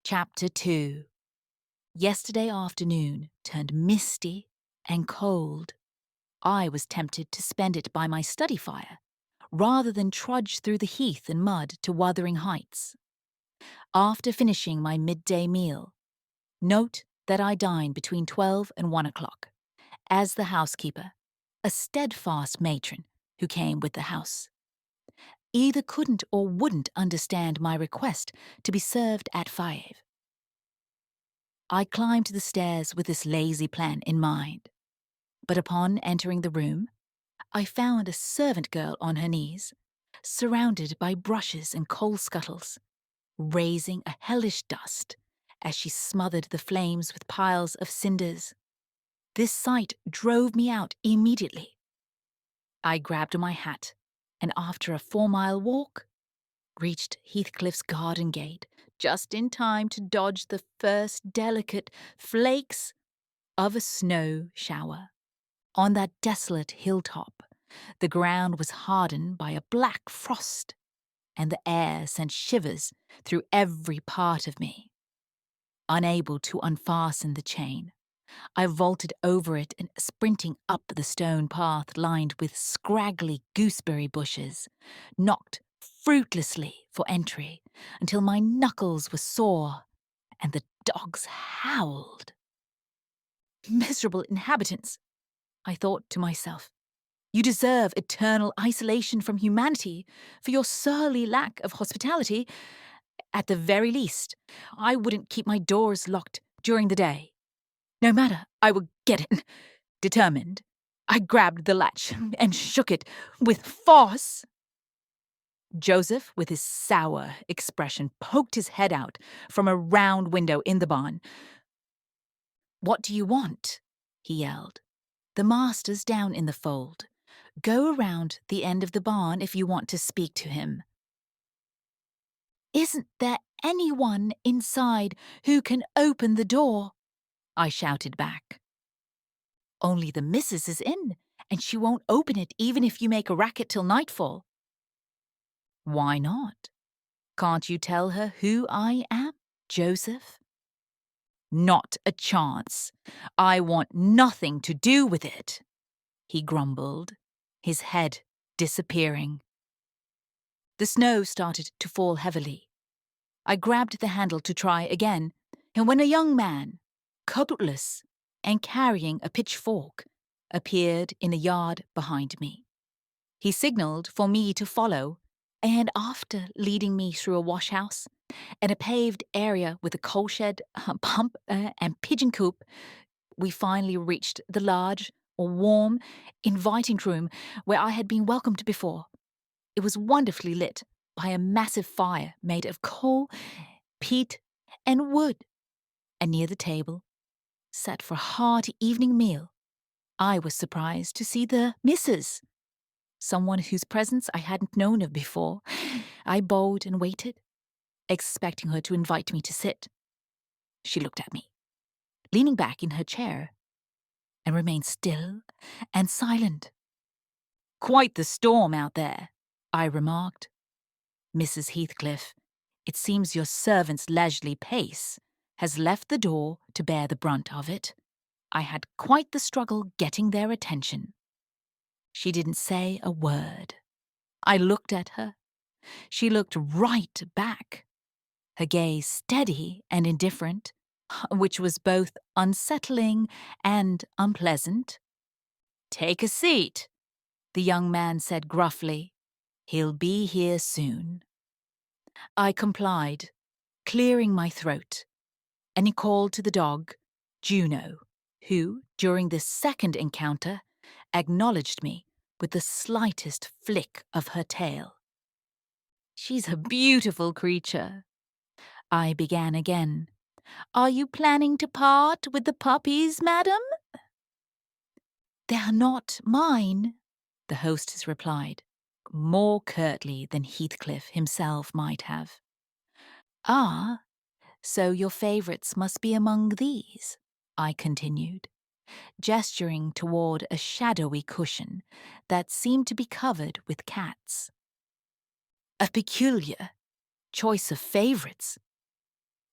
Chapter 2. Yesterday afternoon turned misty and cold. I was tempted to spend it by my study fire, rather than trudge through the heath and mud to Wuthering Heights. After finishing my midday meal, note that I dined between 12 and 1 o'clock, as the housekeeper, a steadfast matron who came with the house, either couldn't or wouldn't understand my request to be served at 5. I climbed the stairs with this lazy plan in mind, but upon entering the room, I found a servant girl on her knees, surrounded by brushes and coal scuttles, raising a hellish dust as she smothered the flames with piles of cinders. This sight drove me out immediately. I grabbed my hat, and after a 4-mile walk, reached Heathcliff's garden gate just in time to dodge the first delicate flakes of a snow shower. On that desolate hilltop, the ground was hardened by a black frost, and the air sent shivers through every part of me. Unable to unfasten the chain, I vaulted over it and, sprinting up the stone path lined with scraggly gooseberry bushes, knocked fruitlessly for entry until my knuckles were sore and the dogs howled. Miserable inhabitants, I thought to myself. You deserve eternal isolation from humanity for your surly lack of hospitality. At the very least, I wouldn't keep my doors locked during the day. No matter, I would get in. Determined, I grabbed the latch and shook it with force. Joseph, with his sour expression, poked his head out from a round window in the barn. "What do you want?" he yelled. "The master's down in the fold. Go around the end of the barn if you want to speak to him." "Isn't there anyone inside who can open the door?" I shouted back. "Only the missus is in, and she won't open it even if you make a racket till nightfall." "Why not? Can't you tell her who I am, Joseph?" "Not a chance. I want nothing to do with it," he grumbled, his head disappearing. The snow started to fall heavily. I grabbed the handle to try again, and when a young man, coatless and carrying a pitchfork, appeared in the yard behind me. He signaled for me to follow, and after leading me through a washhouse and a paved area with a coal shed, pump, and pigeon coop, we finally reached the large, warm, inviting room where I had been welcomed before. It was wonderfully lit by a massive fire made of coal, peat, and wood, and near the table, sat for a hearty evening meal, I was surprised to see the missus, someone whose presence I hadn't known of before. I bowed and waited, expecting her to invite me to sit. She looked at me, leaning back in her chair, and remained still and silent. "Quite the storm out there," I remarked. "Mrs. Heathcliff, it seems your servant's leisurely pace has left the door to bear the brunt of it. I had quite the struggle getting their attention." She didn't say a word. I looked at her. She looked right back, her gaze steady and indifferent, which was both unsettling and unpleasant. "Take a seat," the young man said gruffly. "He'll be here soon." I complied, clearing my throat, and he called to the dog, Juno, who, during this second encounter, acknowledged me with the slightest flick of her tail. "She's a beautiful creature," I began again. "Are you planning to part with the puppies, madam?" "They're not mine," the hostess replied, more curtly than Heathcliff himself might have. "Ah, so your favourites must be among these," I continued, gesturing toward a shadowy cushion that seemed to be covered with cats. "A peculiar choice of favourites,"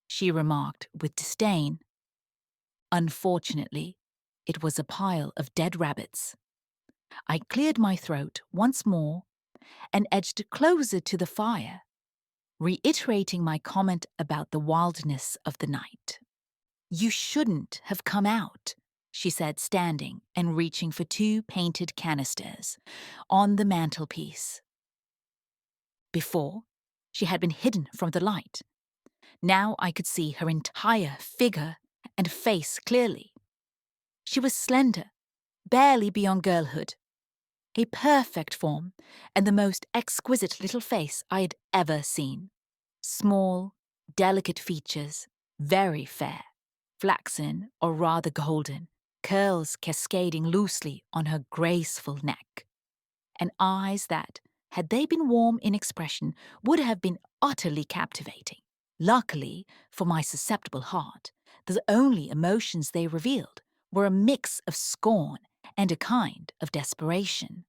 she remarked with disdain. Unfortunately, it was a pile of dead rabbits. I cleared my throat once more and edged closer to the fire, reiterating my comment about the wildness of the night. "You shouldn't have come out," she said, standing and reaching for 2 painted canisters on the mantelpiece. Before, she had been hidden from the light. Now I could see her entire figure and face clearly. She was slender, barely beyond girlhood, a perfect form and the most exquisite little face I had ever seen. Small, delicate features, very fair, flaxen or rather golden, curls cascading loosely on her graceful neck, and eyes that, had they been warm in expression, would have been utterly captivating. Luckily for my susceptible heart, the only emotions they revealed were a mix of scorn and a kind of desperation,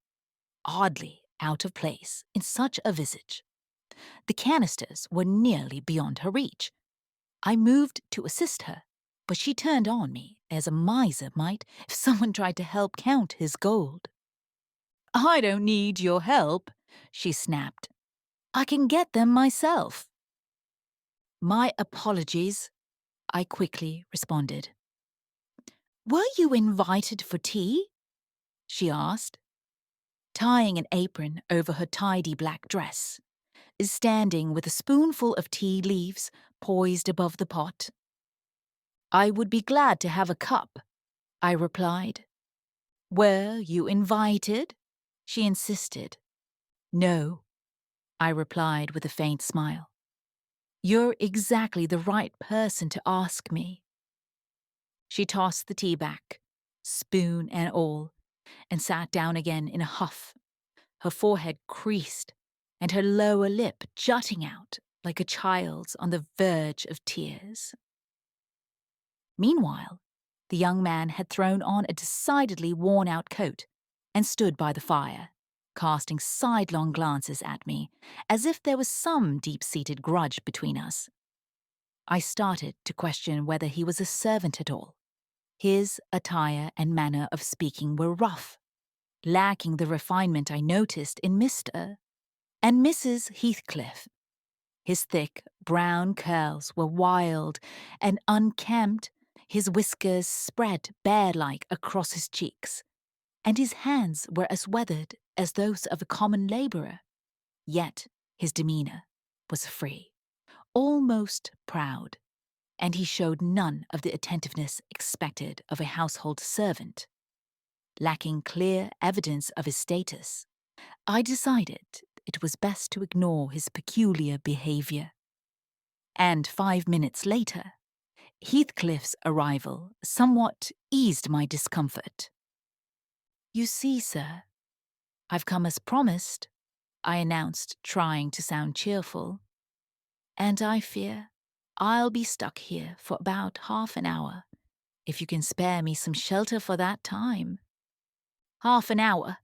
oddly out of place in such a visage. The canisters were nearly beyond her reach. I moved to assist her, but she turned on me as a miser might if someone tried to help count his gold. "I don't need your help," she snapped. "I can get them myself." "My apologies," I quickly responded. "Were you invited for tea?" she asked, tying an apron over her tidy black dress, standing with a spoonful of tea leaves poised above the pot. "I would be glad to have a cup," I replied. "Were you invited?" she insisted. "No," I replied with a faint smile. "You're exactly the right person to ask me." She tossed the tea back, spoon and all, and sat down again in a huff, her forehead creased and her lower lip jutting out like a child's on the verge of tears. Meanwhile, the young man had thrown on a decidedly worn-out coat and stood by the fire, casting sidelong glances at me, as if there was some deep-seated grudge between us. I started to question whether he was a servant at all. His attire and manner of speaking were rough, lacking the refinement I noticed in Mr. and Mrs. Heathcliff. His thick, brown curls were wild and unkempt, his whiskers spread bear-like across his cheeks, and his hands were as weathered as those of a common labourer. Yet his demeanour was free, almost proud, and he showed none of the attentiveness expected of a household servant. Lacking clear evidence of his status, I decided it was best to ignore his peculiar behaviour. And 5 minutes later, Heathcliff's arrival somewhat eased my discomfort. "You see, sir, I've come as promised," I announced, trying to sound cheerful. "And I fear I'll be stuck here for about half an hour, if you can spare me some shelter for that time." "Half an hour,"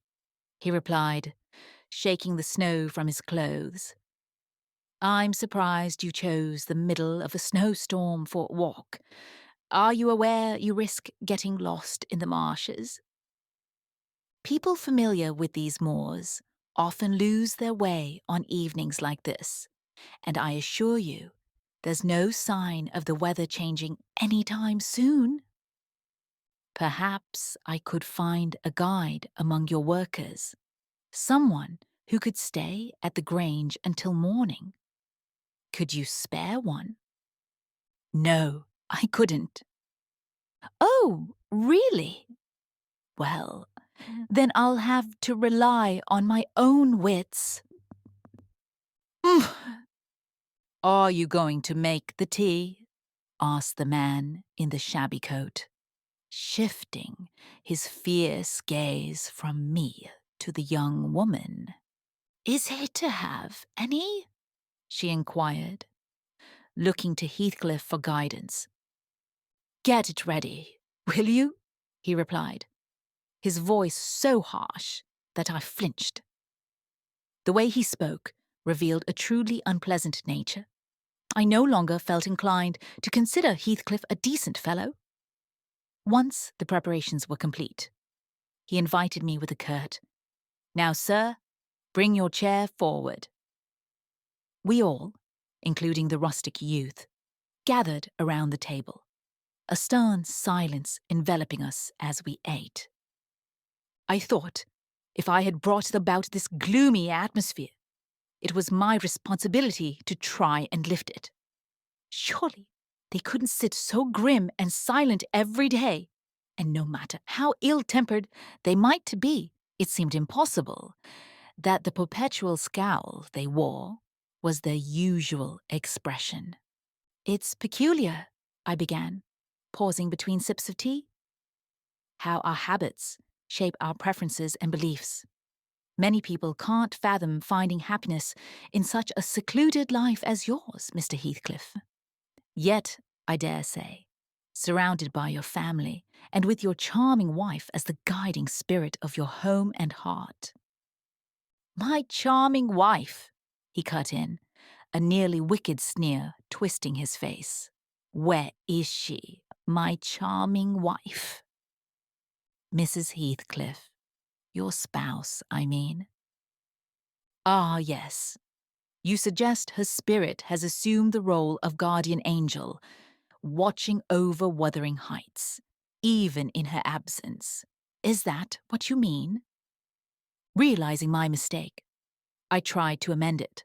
he replied, shaking the snow from his clothes. "I'm surprised you chose the middle of a snowstorm for a walk. Are you aware you risk getting lost in the marshes?" People familiar with these moors often lose their way on evenings like this, and I assure you, there's no sign of the weather changing any time soon. Perhaps I could find a guide among your workers, someone who could stay at the Grange until morning. Could you spare one? No, I couldn't. Oh, really? Well, then I'll have to rely on my own wits. "Are you going to make the tea?" asked the man in the shabby coat, shifting his fierce gaze from me to the young woman. "Is he to have any?" she inquired, looking to Heathcliff for guidance. "Get it ready, will you?" he replied, his voice so harsh that I flinched. The way he spoke revealed a truly unpleasant nature. I no longer felt inclined to consider Heathcliff a decent fellow. Once the preparations were complete, he invited me with a curt, "Now, sir, bring your chair forward." We all, including the rustic youth, gathered around the table, a stern silence enveloping us as we ate. I thought, if I had brought about this gloomy atmosphere, it was my responsibility to try and lift it. Surely they couldn't sit so grim and silent every day, and no matter how ill-tempered they might be, it seemed impossible that the perpetual scowl they wore was their usual expression. "It's peculiar," I began, pausing between sips of tea. "How our habits shape our preferences and beliefs. Many people can't fathom finding happiness in such a secluded life as yours, Mr. Heathcliff. Yet, I dare say, surrounded by your family and with your charming wife as the guiding spirit of your home and heart." "My charming wife," he cut in, a nearly wicked sneer twisting his face. "Where is she, my charming wife?" "Mrs. Heathcliff. Your spouse, I mean." "Ah, yes. You suggest her spirit has assumed the role of guardian angel, watching over Wuthering Heights, even in her absence. Is that what you mean?" Realizing my mistake, I tried to amend it.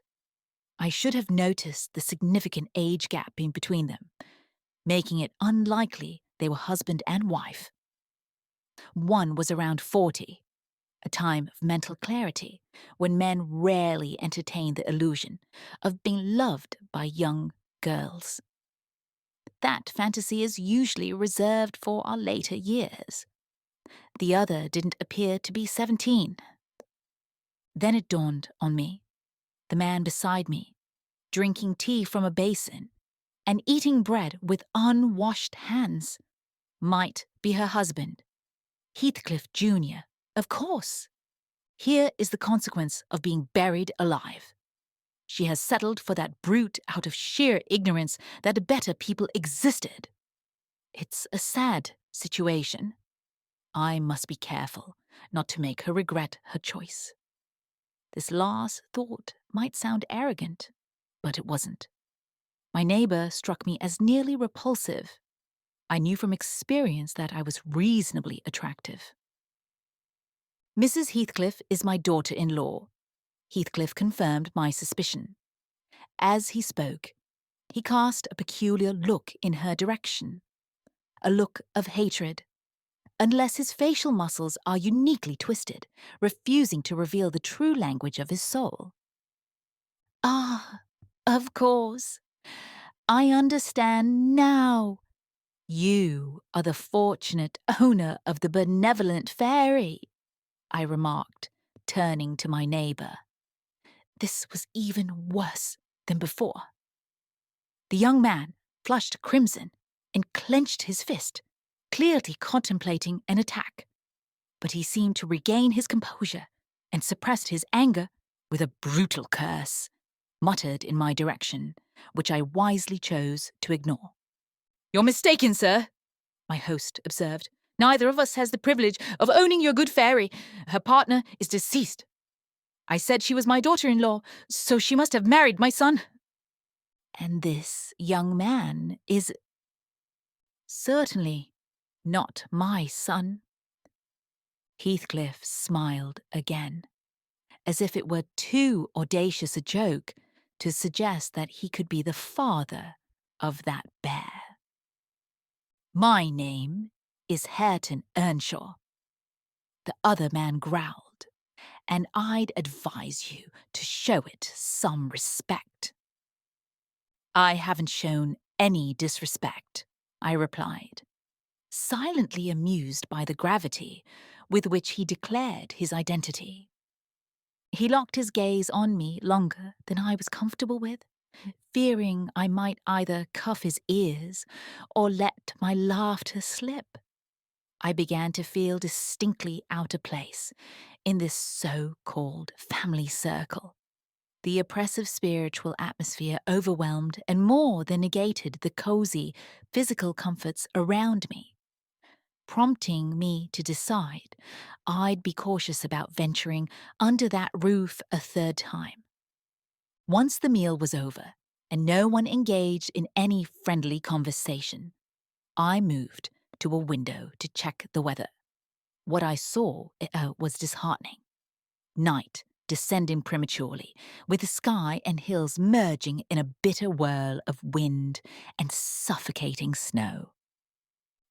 I should have noticed the significant age gap in between them, making it unlikely they were husband and wife. One was around 40, a time of mental clarity when men rarely entertain the illusion of being loved by young girls. That fantasy is usually reserved for our later years. The other didn't appear to be 17. Then it dawned on me. The man beside me, drinking tea from a basin and eating bread with unwashed hands, might be her husband, Heathcliff Jr., of course. Here is the consequence of being buried alive. She has settled for that brute out of sheer ignorance that better people existed. It's a sad situation. I must be careful not to make her regret her choice. This last thought might sound arrogant, but it wasn't. My neighbor struck me as nearly repulsive. I knew from experience that I was reasonably attractive. "Mrs. Heathcliff is my daughter-in-law." Heathcliff confirmed my suspicion. As he spoke, he cast a peculiar look in her direction, a look of hatred, unless his facial muscles are uniquely twisted, refusing to reveal the true language of his soul. "Ah, of course. I understand now. You are the fortunate owner of the benevolent fairy," I remarked, turning to my neighbor. This was even worse than before. The young man flushed crimson and clenched his fist, clearly contemplating an attack. But he seemed to regain his composure and suppressed his anger with a brutal curse, muttered in my direction, which I wisely chose to ignore. "You're mistaken, sir," my host observed. "Neither of us has the privilege of owning your good fairy. Her partner is deceased. I said she was my daughter-in-law, so she must have married my son." "And this young man is—" "Certainly not my son." Heathcliff smiled again, as if it were too audacious a joke to suggest that he could be the father of that bear. "My name is Hareton Earnshaw." The other man growled, "and I'd advise you to show it some respect." "I haven't shown any disrespect," I replied, silently amused by the gravity with which he declared his identity. He locked his gaze on me longer than I was comfortable with, fearing I might either cuff his ears or let my laughter slip. I began to feel distinctly out of place in this so-called family circle. The oppressive spiritual atmosphere overwhelmed and more than negated the cozy physical comforts around me, prompting me to decide I'd be cautious about venturing under that roof a third time. Once the meal was over and no one engaged in any friendly conversation, I moved to a window to check the weather. What I saw was disheartening. Night descending prematurely, with the sky and hills merging in a bitter whirl of wind and suffocating snow.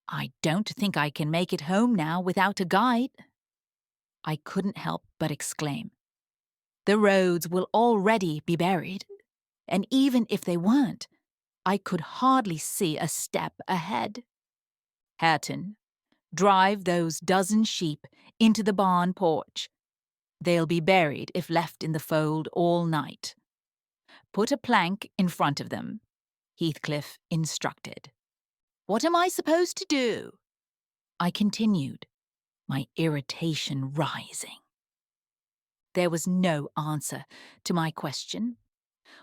I don't think I can make it home now without a guide. I couldn't help but exclaim. The roads will already be buried, and even if they weren't, I could hardly see a step ahead. Hareton, drive those dozen sheep into the barn porch. They'll be buried if left in the fold all night. Put a plank in front of them, Heathcliff instructed. What am I supposed to do? I continued, my irritation rising. There was no answer to my question.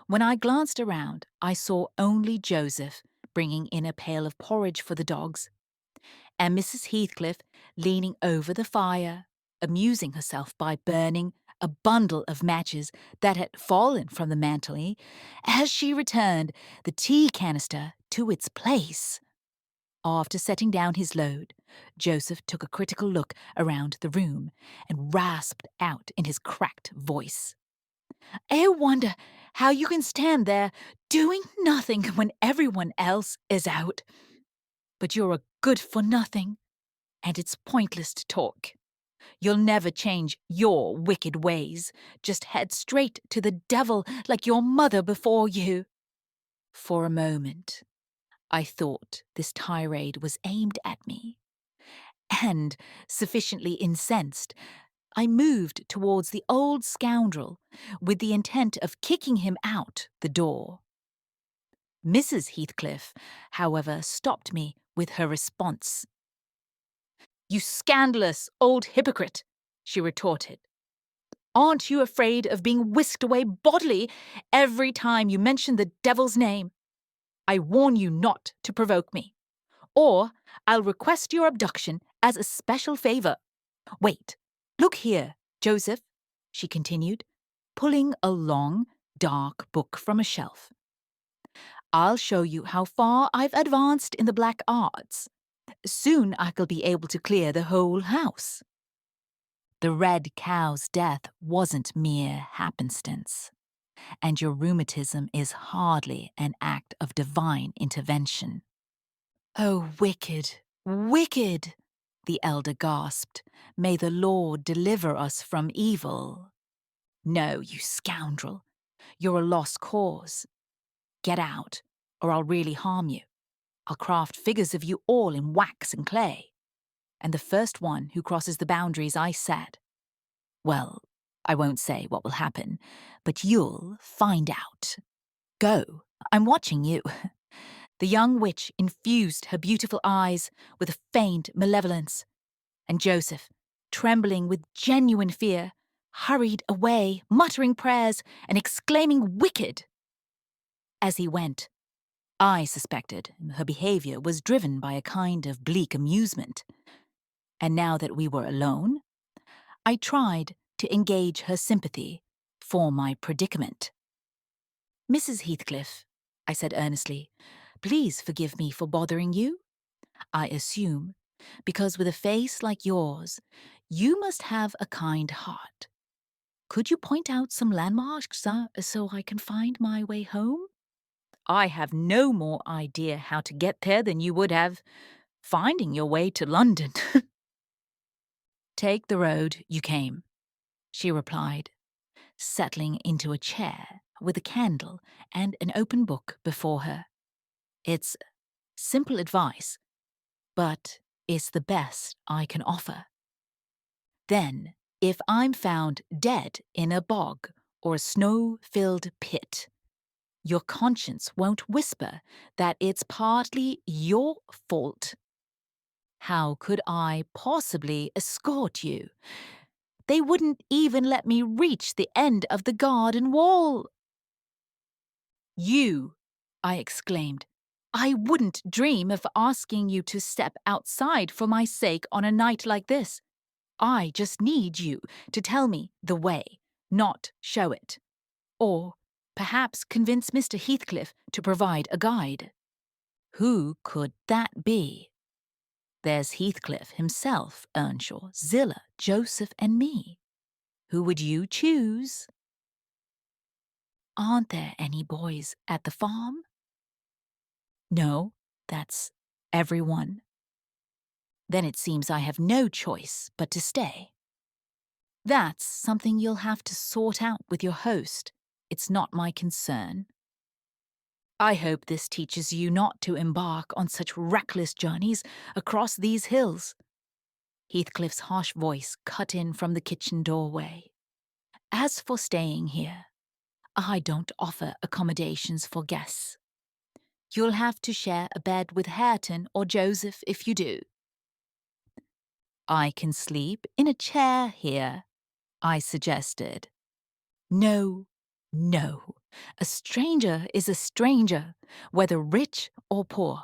When I glanced around, I saw only Joseph bringing in a pail of porridge for the dogs, and Mrs. Heathcliff leaning over the fire, amusing herself by burning a bundle of matches that had fallen from the mantel as she returned the tea canister to its place. After setting down his load, Joseph took a critical look around the room and rasped out in his cracked voice. I wonder how you can stand there doing nothing when everyone else is out. But you're a good-for-nothing, and it's pointless to talk. You'll never change your wicked ways. Just head straight to the devil like your mother before you. For a moment, I thought this tirade was aimed at me. And, sufficiently incensed, I moved towards the old scoundrel with the intent of kicking him out the door. Mrs. Heathcliff, however, stopped me with her response. You scandalous old hypocrite, she retorted. Aren't you afraid of being whisked away bodily every time you mention the devil's name? I warn you not to provoke me, or I'll request your abduction as a special favor. Wait, look here, Joseph, she continued, pulling a long, dark book from a shelf. I'll show you how far I've advanced in the black arts. Soon I'll be able to clear the whole house. The red cow's death wasn't mere happenstance, and your rheumatism is hardly an act of divine intervention. Oh, wicked, wicked, the elder gasped. May the Lord deliver us from evil. No, you scoundrel, you're a lost cause. Get out, or I'll really harm you. I'll craft figures of you all in wax and clay. And the first one who crosses the boundaries I set, well, I won't say what will happen, but you'll find out. Go, I'm watching you. The young witch infused her beautiful eyes with a feigned malevolence, and Joseph, trembling with genuine fear, hurried away, muttering prayers and exclaiming wicked. As he went, I suspected her behavior was driven by a kind of bleak amusement. And now that we were alone, I tried to engage her sympathy for my predicament. Mrs. Heathcliff, I said earnestly, please forgive me for bothering you. I assume, because with a face like yours, you must have a kind heart. Could you point out some landmarks so I can find my way home? I have no more idea how to get there than you would have finding your way to London. Take the road you came, she replied, settling into a chair with a candle and an open book before her. It's simple advice, but it's the best I can offer. Then, if I'm found dead in a bog or a snow-filled pit, your conscience won't whisper that it's partly your fault. How could I possibly escort you? They wouldn't even let me reach the end of the garden wall. You, I exclaimed. I wouldn't dream of asking you to step outside for my sake on a night like this. I just need you to tell me the way, not show it. Or perhaps convince Mr. Heathcliff to provide a guide. Who could that be? There's Heathcliff himself, Earnshaw, Zillah, Joseph, and me. Who would you choose? Aren't there any boys at the farm? No, that's everyone. Then it seems I have no choice but to stay. That's something you'll have to sort out with your host. It's not my concern. I hope this teaches you not to embark on such reckless journeys across these hills. Heathcliff's harsh voice cut in from the kitchen doorway. As for staying here, I don't offer accommodations for guests. You'll have to share a bed with Hareton or Joseph if you do. I can sleep in a chair here, I suggested. No, no. A stranger is a stranger, whether rich or poor.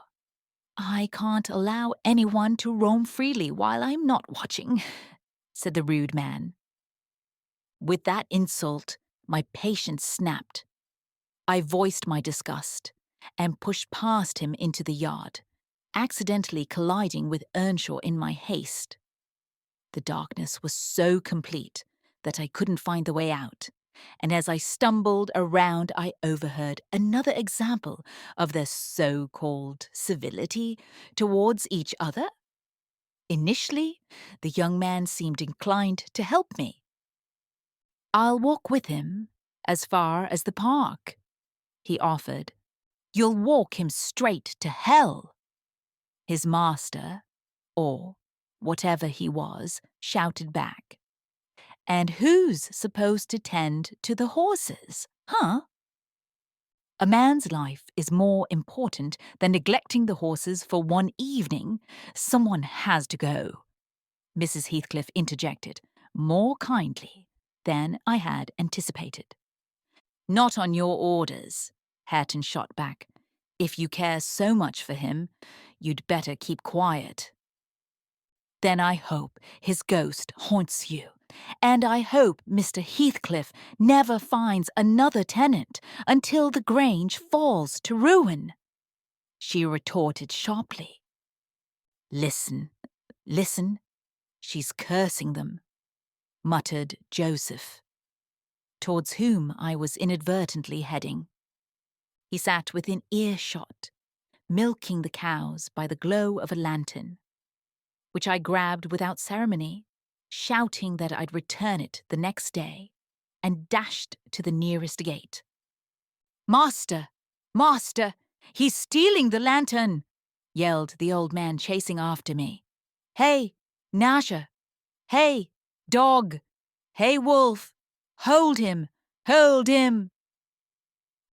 I can't allow anyone to roam freely while I'm not watching, said the rude man. With that insult, my patience snapped. I voiced my disgust and pushed past him into the yard, accidentally colliding with Earnshaw in my haste. The darkness was so complete that I couldn't find the way out, and as I stumbled around, I overheard another example of their so-called civility towards each other. Initially, the young man seemed inclined to help me. I'll walk with him as far as the park, he offered. You'll walk him straight to hell. His master, or whatever he was, shouted back. And who's supposed to tend to the horses, huh? A man's life is more important than neglecting the horses for one evening. Someone has to go, Mrs. Heathcliff interjected, more kindly than I had anticipated. Not on your orders, Hareton shot back. If you care so much for him, you'd better keep quiet. Then I hope his ghost haunts you, and I hope Mr. Heathcliff never finds another tenant until the Grange falls to ruin, she retorted sharply. Listen, listen, she's cursing them, muttered Joseph, towards whom I was inadvertently heading. He sat within earshot, milking the cows by the glow of a lantern, which I grabbed without ceremony, shouting that I'd return it the next day, and dashed to the nearest gate. Master! Master! He's stealing the lantern! Yelled the old man chasing after me. Hey, Nasha! Hey, dog! Hey, wolf! Hold him! Hold him!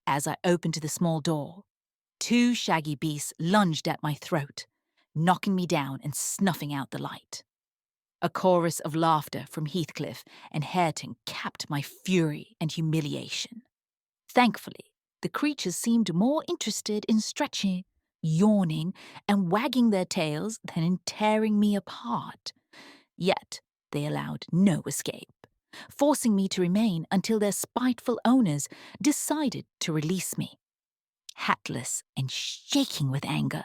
As I opened the small door, two shaggy beasts lunged at my throat, knocking me down and snuffing out the light. A chorus of laughter from Heathcliff and Hareton capped my fury and humiliation. Thankfully, the creatures seemed more interested in stretching, yawning, and wagging their tails than in tearing me apart. Yet they allowed no escape, forcing me to remain until their spiteful owners decided to release me. Hatless and shaking with anger,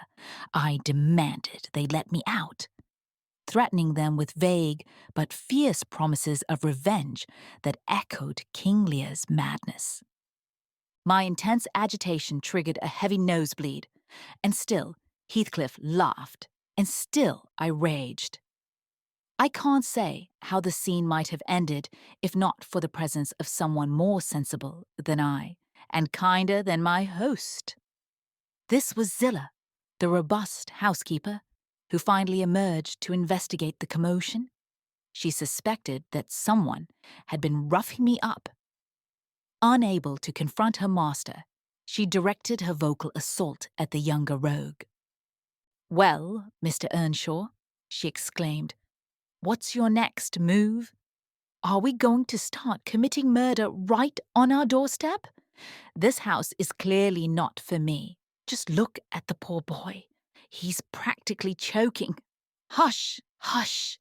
I demanded they let me out, threatening them with vague but fierce promises of revenge that echoed King Lear's madness. My intense agitation triggered a heavy nosebleed, and still Heathcliff laughed, and still I raged. I can't say how the scene might have ended if not for the presence of someone more sensible than I, and kinder than my host. This was Zillah, the robust housekeeper, who finally emerged to investigate the commotion. She suspected that someone had been roughing me up. Unable to confront her master, she directed her vocal assault at the younger rogue. Well, Mr. Earnshaw, she exclaimed, what's your next move? Are we going to start committing murder right on our doorstep? This house is clearly not for me. Just look at the poor boy. He's practically choking. Hush, hush.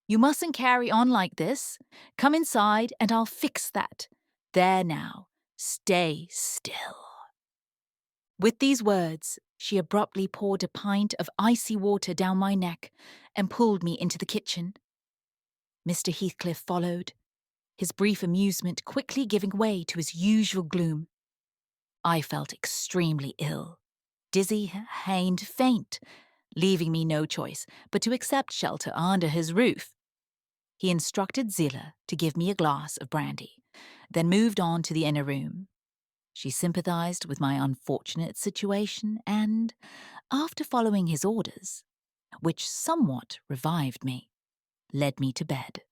You mustn't carry on like this. Come inside and I'll fix that. There now. Stay still. With these words, she abruptly poured a pint of icy water down my neck and pulled me into the kitchen. Mr. Heathcliff followed, his brief amusement quickly giving way to his usual gloom. I felt extremely ill, dizzy and faint, leaving me no choice but to accept shelter under his roof. He instructed Zillah to give me a glass of brandy, then moved on to the inner room. She sympathized with my unfortunate situation and, after following his orders, which somewhat revived me, led me to bed.